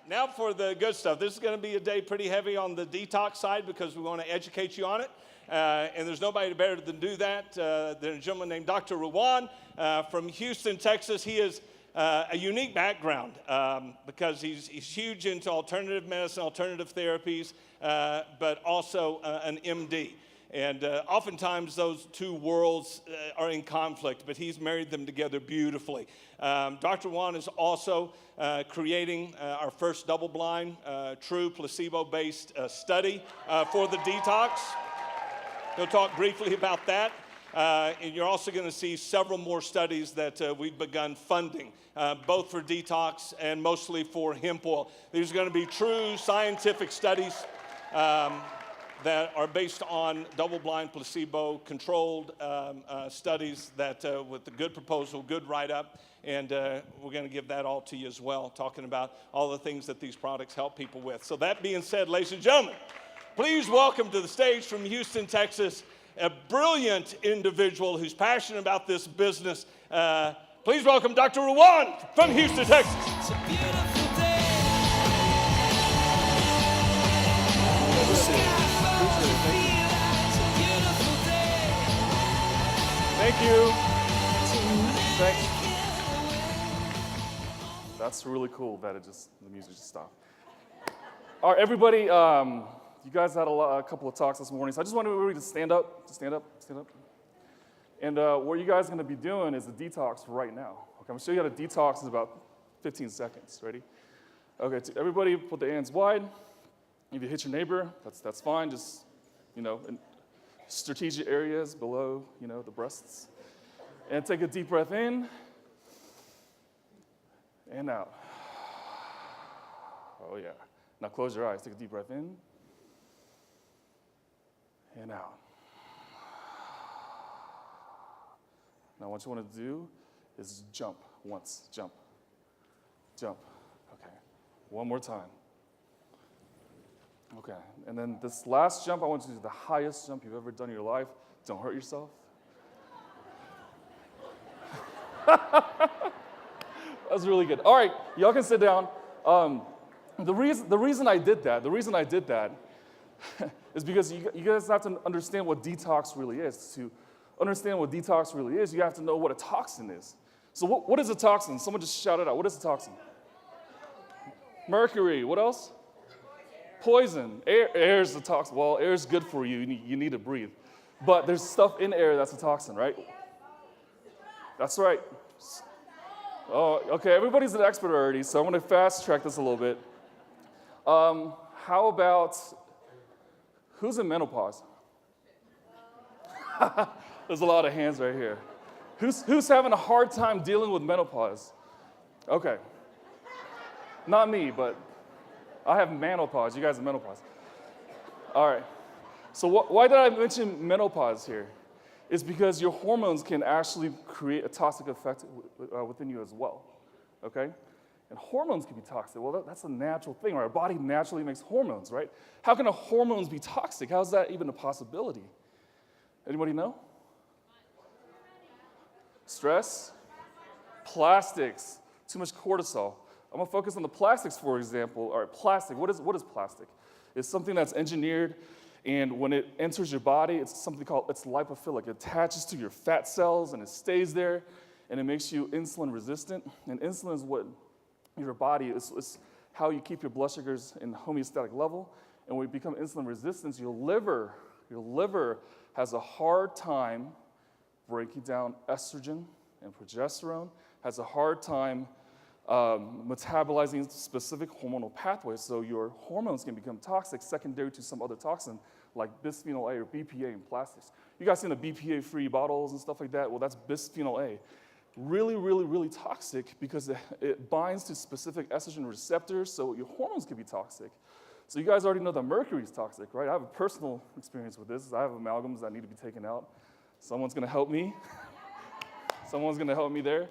Now for the good stuff. This is going to be a day pretty heavy on the detox side because we want to educate you on it. And there's nobody better than do that than a gentleman named Dr. Ruan from Houston, Texas. He is a unique background because he's huge into alternative medicine, alternative therapies, but also an MD. And oftentimes those two worlds are in conflict, but he's married them together beautifully. Dr. Ruan is also creating our first double-blind, true placebo-based study for the detox. He'll talk briefly about that. And you're also going to see several more studies that we've begun funding, both for detox and mostly for hemp oil. These are going to be true scientific studies that are based on double-blind, placebo-controlled studies that with a good proposal, good write-up, and we're going to give that all to you as well, talking about all the things that these products help people with. So that being said, ladies and gentlemen, please welcome to the stage from Houston, Texas, a brilliant individual who's passionate about this business. Please welcome Dr. Ruan from Houston, Texas. It's a beautiful day. Thank you. Thanks. That's really cool that the music just stopped. All right, everybody, you guys had a couple of talks this morning, so I just want everybody to stand up. And what you guys are going to be doing is a detox right now. Okay, I'm going to show you how to detox in about 15 seconds. Ready? Okay, so everybody put the hands wide. If you hit your neighbor, that's fine. Just, in strategic areas below, the breasts. And take a deep breath in and out. Oh, yeah. Now close your eyes. Take a deep breath in and out. Now what you want to do is jump once. Jump. Jump. Okay. One more time. Okay. And then this last jump, I want you to do the highest jump you've ever done in your life. Don't hurt yourself. That was really good. All right, y'all can sit down. The reason I did that is because you guys have to understand what detox really is. To understand what detox really is, you have to know what a toxin is. So what is a toxin? Someone just shout it out. What is a toxin? Mercury. What else? Poison. Air is a toxin. Well, air is good for you. You need to breathe. But there's stuff in air that's a toxin, right? That's right. Oh, okay, everybody's an expert already, so I'm going to fast track this a little bit. How about, who's in menopause? There's a lot of hands right here. Who's having a hard time dealing with menopause? Okay. Not me, but I have menopause. You guys have menopause. All right. So why did I mention menopause here? It's because your hormones can actually create a toxic effect within you as well, okay? And hormones can be toxic. Well, that's a natural thing, right? Our body naturally makes hormones, right? How can hormones be toxic? How is that even a possibility? Anybody know? Stress? Plastics. Too much cortisol. I'm gonna focus on the plastics, for example. All right, plastic, what is plastic? It's something that's engineered, and when it enters your body, it's something called, it's lipophilic. It attaches to your fat cells and it stays there and it makes you insulin resistant. And insulin is what your body, is how you keep your blood sugars in homeostatic level. And when you become insulin resistant, your liver has a hard time breaking down estrogen and progesterone, has a hard time metabolizing specific hormonal pathways, so your hormones can become toxic secondary to some other toxin like bisphenol A or BPA in plastics. You guys seen the BPA-free bottles and stuff like that? Well, that's bisphenol A. Really, really, really toxic because it binds to specific estrogen receptors, so your hormones can be toxic. So you guys already know that mercury is toxic, right? I have a personal experience with this. I have amalgams that need to be taken out. Someone's gonna help me. Someone's gonna help me there.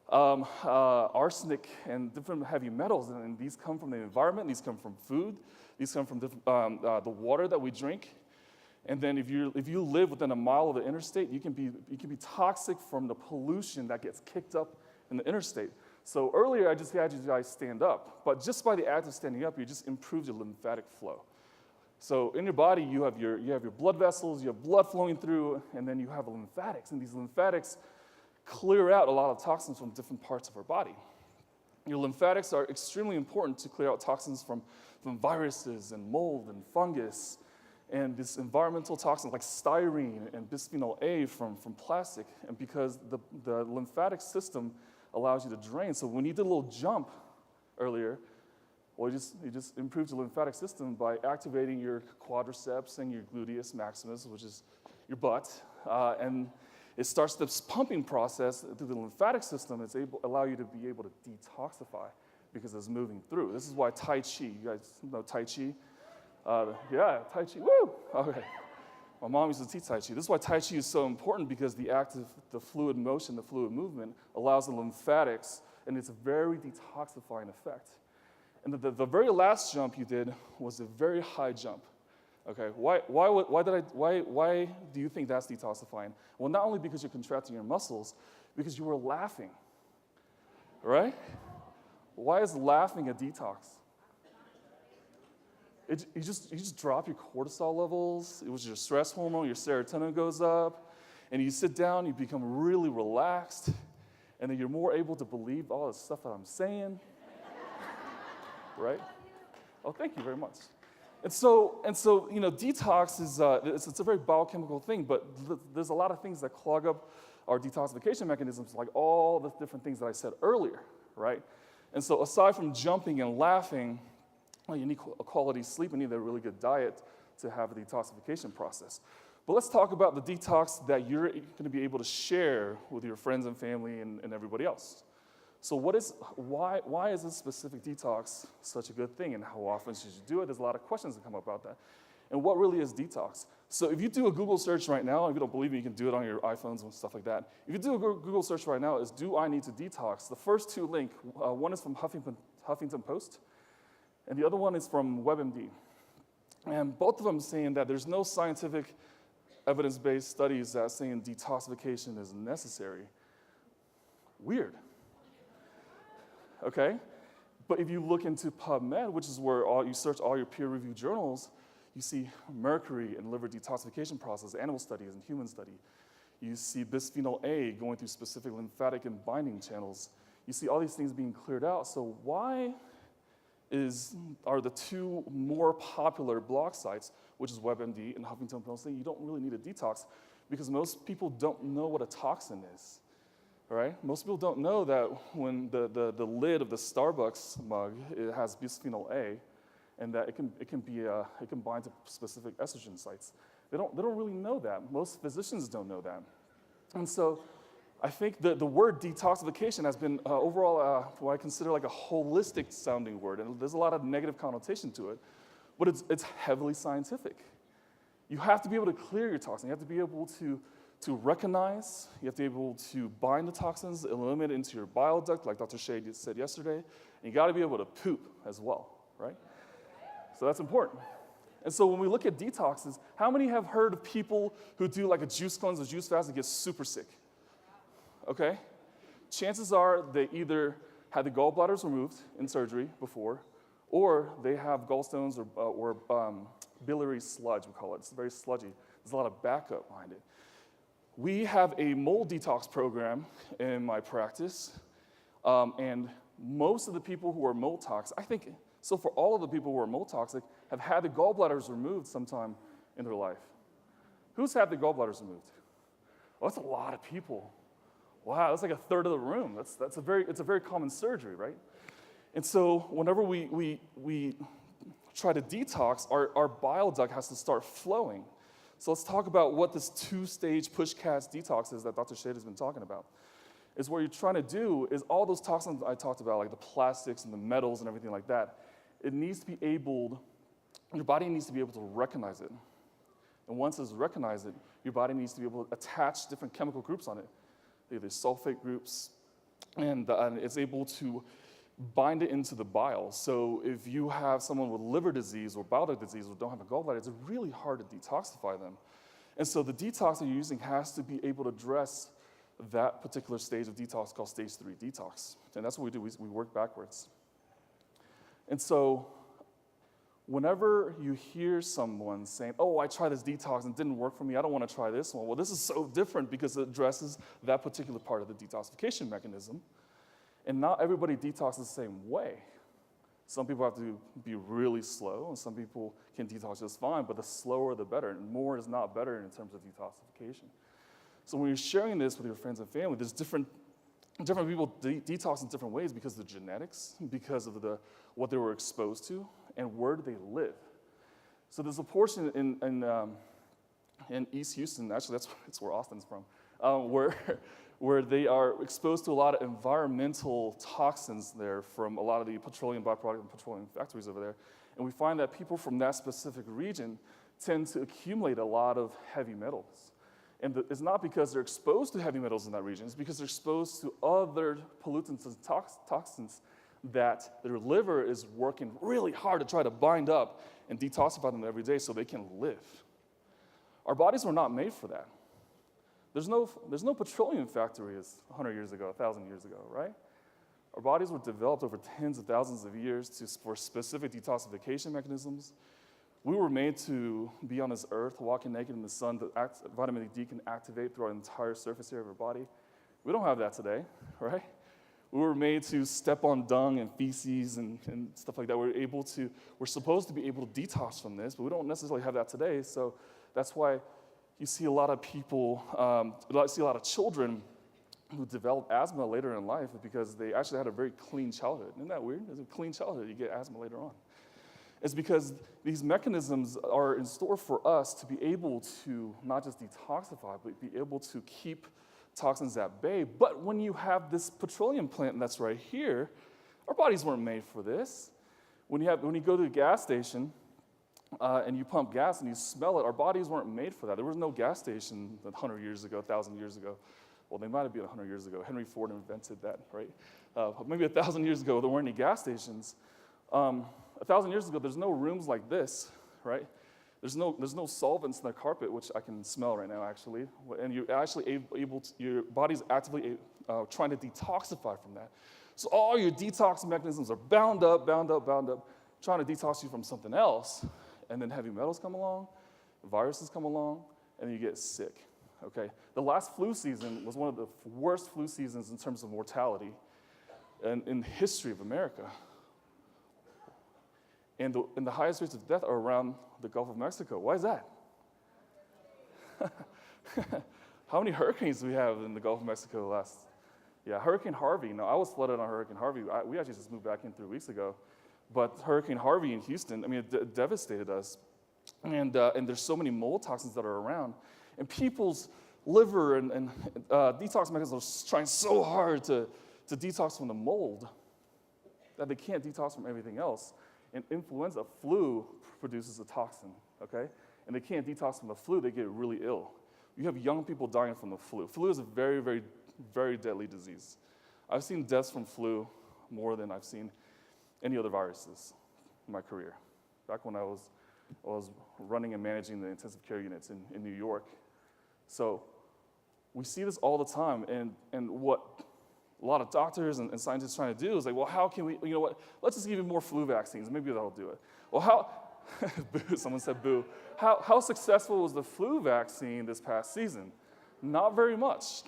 Arsenic and different heavy metals, and these come from the environment, these come from food, these come from the water that we drink. And then if you live within a mile of the interstate, you can be toxic from the pollution that gets kicked up in the interstate. So earlier, I just had you guys stand up, but just by the act of standing up, you just improved your lymphatic flow. So in your body, you have your blood vessels, you have blood flowing through, and then you have lymphatics, and these lymphatics clear out a lot of toxins from different parts of our body. Your lymphatics are extremely important to clear out toxins from viruses and mold and fungus, and this environmental toxins like styrene and bisphenol A from plastic, and because the lymphatic system allows you to drain. So when you did a little jump earlier, well, you just improved your lymphatic system by activating your quadriceps and your gluteus maximus, which is your butt, and it starts this pumping process through the lymphatic system. It's allow you to be able to detoxify because it's moving through. This is why Tai Chi, you guys know Tai Chi? Yeah, Tai Chi, woo! Okay. My mom used to teach Tai Chi. This is why Tai Chi is so important, because the fluid motion, the fluid movement allows the lymphatics, and it's a very detoxifying effect. And the very last jump you did was a very high jump. Okay, why do you think that's detoxifying? Well, not only because you're contracting your muscles, because you were laughing, right? Why is laughing a detox? You just drop your cortisol levels. It was your stress hormone, your serotonin goes up, and you sit down, you become really relaxed, and then you're more able to believe all the stuff that I'm saying, right? Oh, thank you very much. And so detox is it's a very biochemical thing, but there's a lot of things that clog up our detoxification mechanisms, like all the different things that I said earlier, right? And so aside from jumping and laughing, well, you need a quality sleep, you need a really good diet to have a detoxification process. But let's talk about the detox that you're going to be able to share with your friends and family and everybody else. So why is this specific detox such a good thing, and how often should you do it? There's a lot of questions that come up about that. And what really is detox? So if you do a Google search right now, if you don't believe me, you can do it on your iPhones and stuff like that. If you do a Google search right now, is do I need to detox? The first two link, one is from Huffington Post, and the other one is from WebMD. And both of them saying that there's no scientific evidence-based studies that saying detoxification is necessary. Weird. Okay? But if you look into PubMed, which is where you search all your peer-reviewed journals, you see mercury and liver detoxification process, animal studies and human study. You see bisphenol A going through specific lymphatic and binding channels. You see all these things being cleared out. So why are the two more popular blog sites, which is WebMD and Huffington Post, saying you don't really need a detox? Because most people don't know what a toxin is. Right? Most people don't know that when the lid of the Starbucks mug, it has bisphenol A, and that it can bind to specific estrogen sites. They don't really know that. Most physicians don't know that. And so I think the word detoxification has been overall what I consider like a holistic sounding word, and there's a lot of negative connotation to it, but it's heavily scientific. You have to be able to clear your toxin. You have to be able to recognize, you have to be able to bind the toxins, eliminate it into your bile duct, like Dr. Shade said yesterday, and you gotta be able to poop as well, right? So that's important. And so when we look at detoxes, how many have heard of people who do like a juice cleanse or juice fast and get super sick? Okay? Chances are they either had the gallbladders removed in surgery before, or they have gallstones or biliary sludge, we call it. It's very sludgy. There's a lot of backup behind it. We have a mold detox program in my practice, and most of the people who are mold toxic, I think, so for all of the people who are mold toxic, have had the gallbladders removed sometime in their life. Who's had the gallbladders removed? Oh, that's a lot of people. Wow, that's like a third of the room. It's a very common surgery, right? And so whenever we try to detox, our bile duct has to start flowing. So let's talk about what this two-stage push-cast detox is that Dr. Shade has been talking about. Is what you're trying to do is all those toxins I talked about, like the plastics and the metals and everything like that, your body needs to be able to recognize it. And once it's recognized it, your body needs to be able to attach different chemical groups on it. Either sulfate groups, and it's able to bind it into the bile. So if you have someone with liver disease or bile duct disease or don't have a gallbladder, it's really hard to detoxify them. And so the detox that you're using has to be able to address that particular stage of detox called stage 3 detox. And that's what we do. We work backwards. And so whenever you hear someone saying, oh, I tried this detox and it didn't work for me, I don't want to try this one. Well, this is so different because it addresses that particular part of the detoxification mechanism. And not everybody detoxes the same way. Some people have to be really slow, and some people can detox just fine, but the slower the better, and more is not better in terms of detoxification. So when you're sharing this with your friends and family, there's different people detox in different ways because of the genetics, because of what they were exposed to, and where do they live. So there's a portion in East Houston, actually that's where Austin's from, where they are exposed to a lot of environmental toxins there from a lot of the petroleum byproduct and petroleum factories over there. And we find that people from that specific region tend to accumulate a lot of heavy metals. And it's not because they're exposed to heavy metals in that region, it's because they're exposed to other pollutants and toxins that their liver is working really hard to try to bind up and detoxify them every day so they can live. Our bodies were not made for that. There's no petroleum factories 100 years ago, 1,000 years ago, right? Our bodies were developed over tens of thousands of years for specific detoxification mechanisms. We were made to be on this earth, walking naked in the sun. Vitamin D can activate through our entire surface area of our body. We don't have that today, right? We were made to step on dung and feces and stuff like that. We're supposed to be able to detox from this, but we don't necessarily have that today. So that's why you see a lot of people, see a lot of children who develop asthma later in life because they actually had a very clean childhood. Isn't that weird? It's a clean childhood, you get asthma later on. It's because these mechanisms are in store for us to be able to not just detoxify, but be able to keep toxins at bay. But when you have this petroleum plant that's right here, our bodies weren't made for this. When you go to a gas station, and you pump gas and you smell it, our bodies weren't made for that. There was no gas station 100 years ago, 1,000 years ago. Well, they might have been 100 years ago. Henry Ford invented that, right? Maybe 1,000 years ago, there weren't any gas stations. 1,000 years ago, there's no rooms like this, right? There's no solvents in the carpet, which I can smell right now, actually. And you're actually your body's actively trying to detoxify from that. So all your detox mechanisms are bound up, trying to detox you from something else. And then heavy metals come along, viruses come along, and you get sick, okay? The last flu season was one of the worst flu seasons in terms of mortality in the history of America. And the highest rates of death are around the Gulf of Mexico. Why is that? How many hurricanes do we have in the Gulf of Mexico last? Yeah, Hurricane Harvey. No, I was flooded on Hurricane Harvey. We actually just moved back in 3 weeks ago. But Hurricane Harvey in Houston, I mean, it devastated us. And there's so many mold toxins that are around. And people's liver and detox mechanisms are trying so hard to detox from the mold that they can't detox from everything else. And influenza, flu, produces a toxin, okay? And they can't detox from the flu, they get really ill. You have young people dying from the flu. Flu is a very, very, very deadly disease. I've seen deaths from flu more than I've seen any other viruses in my career. Back when I was running and managing the intensive care units in New York. So we see this all the time, and what a lot of doctors and scientists are trying to do is like, well, how can we, you know what, let's just give you more flu vaccines, maybe that'll do it. Well, how, boo, someone said boo. How successful was the flu vaccine this past season? Not very much.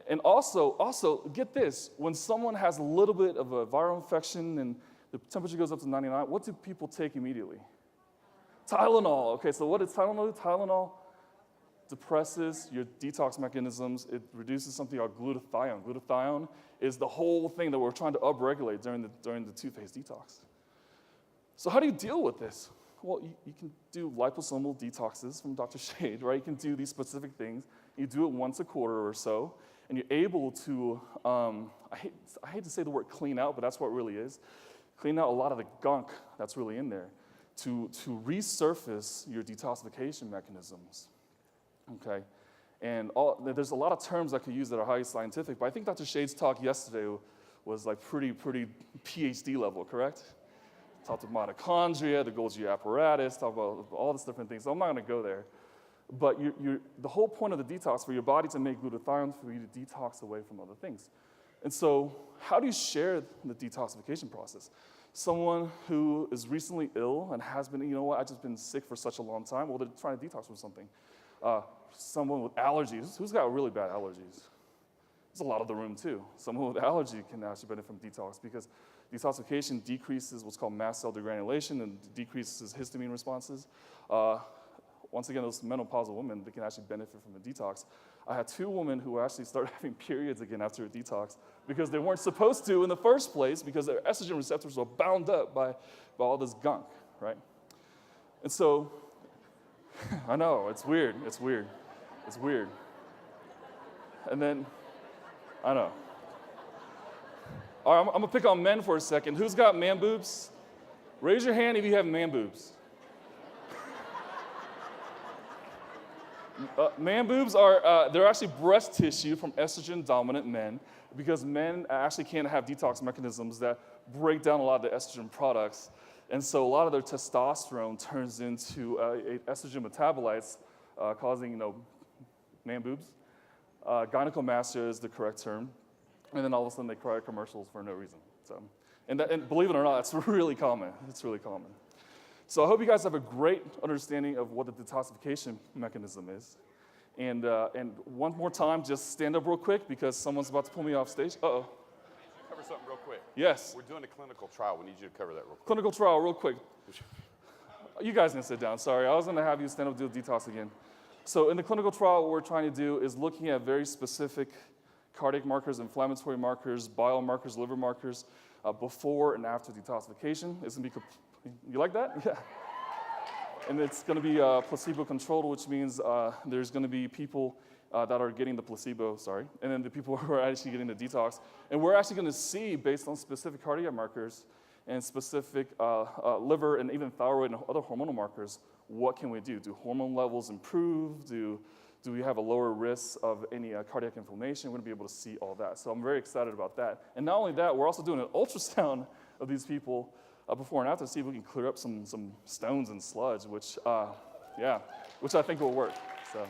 And also, get this, when someone has a little bit of a viral infection and the temperature goes up to 99, what do people take immediately? Tylenol. Okay, so what does Tylenol do? Tylenol depresses your detox mechanisms. It reduces something called glutathione. Glutathione is the whole thing that we're trying to upregulate during the two-phase detox. So how do you deal with this? Well, you can do liposomal detoxes from Dr. Shade, right? You can do these specific things. You do it once a quarter or so, and you're able to, I hate to say the word clean out, but that's what it really is. Clean out a lot of the gunk that's really in there to resurface your detoxification mechanisms, okay? And there's a lot of terms I could use that are highly scientific, but I think Dr. Shade's talk yesterday was like pretty PhD level, correct? Talked about mitochondria, the Golgi apparatus, talked about all these different things. So I'm not going to go there. But the whole point of the detox for your body to make glutathione for you to detox away from other things. And so how do you share the detoxification process? Someone who is recently ill and has been, you know what, I've just been sick for such a long time. Well, they're trying to detox from something. Someone with allergies. Who's got really bad allergies? There's a lot of the room too. Someone with allergy can actually benefit from detox because detoxification decreases what's called mast cell degranulation and decreases histamine responses. Once again, those menopausal women, they can actually benefit from a detox. I had 2 women who actually started having periods again after a detox because they weren't supposed to in the first place because their estrogen receptors were bound up by all this gunk, right? And so, I know, it's weird. And then, I know. All right, I'm gonna pick on men for a second. Who's got man boobs? Raise your hand if you have man boobs. Man boobs are, they're actually breast tissue from estrogen-dominant men because men actually can't have detox mechanisms that break down a lot of the estrogen products. And so a lot of their testosterone turns into estrogen metabolites, causing, man boobs. Gynecomastia is the correct term. And then all of a sudden they cry at commercials for no reason. So, and believe it or not, it's really common. It's really common. So I hope you guys have a great understanding of what the detoxification mechanism is. And one more time, just stand up real quick because someone's about to pull me off stage. Uh-oh. Cover something real quick. Yes. We're doing a clinical trial. We need you to cover that real quick. Clinical trial, real quick. You guys can sit down. Sorry, I was going to have you stand up and do a detox again. So in the clinical trial, what we're trying to do is looking at very specific cardiac markers, inflammatory markers, biomarkers, liver markers, before and after detoxification. It's going to be, you like that? Yeah. And it's going to be placebo-controlled, which means there's going to be people that are getting the placebo, and then the people who are actually getting the detox. And we're actually going to see, based on specific cardiac markers and specific liver and even thyroid and other hormonal markers, what can we do? Do hormone levels improve? Do we have a lower risk of any cardiac inflammation? We're going to be able to see all that. So I'm very excited about that. And not only that, we're also doing an ultrasound of these people before and after to see if we can clear up some stones and sludge, which I think will work. So.